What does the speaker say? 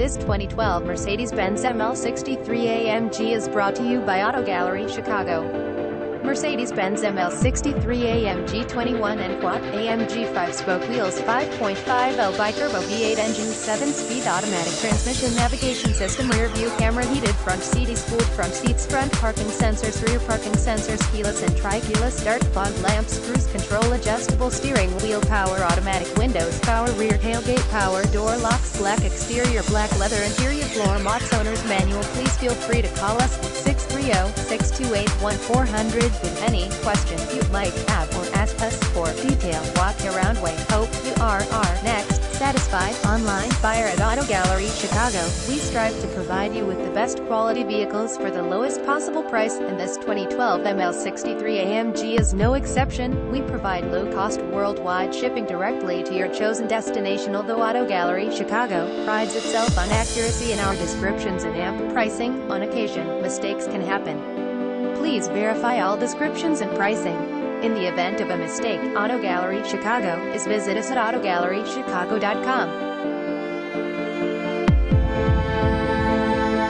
This 2012 Mercedes-Benz ML63 AMG is brought to you by Auto Gallery Chicago. Mercedes-Benz ML63 AMG 21 and Quad AMG 5-spoke wheels 5.5L bi-turbo V8 engine 7-speed automatic transmission navigation system rear view camera heated front seat spooled front seats front parking sensors rear parking sensors keyless and tri-keyless start fog lamps cruise control adjustable steering wheel power automatic windows power rear tailgate power door locks black exterior black leather interior floor mats owner's manual. Please feel free to call us 630-628-1400 with any questions you might have or ask us for detailed walk-around way. Hope you are our next satisfied online buyer at Auto Gallery Chicago. We strive to provide you with the best quality vehicles for the lowest possible price, and this 2012 ML63 AMG is no exception. We provide low-cost worldwide shipping directly to your chosen destination. Although Auto Gallery Chicago prides itself on accuracy in our descriptions and ample pricing, on occasion, mistakes can happen. Please verify all descriptions and pricing. In the event of a mistake, Auto Gallery Chicago is visit us at autogallerychicago.com.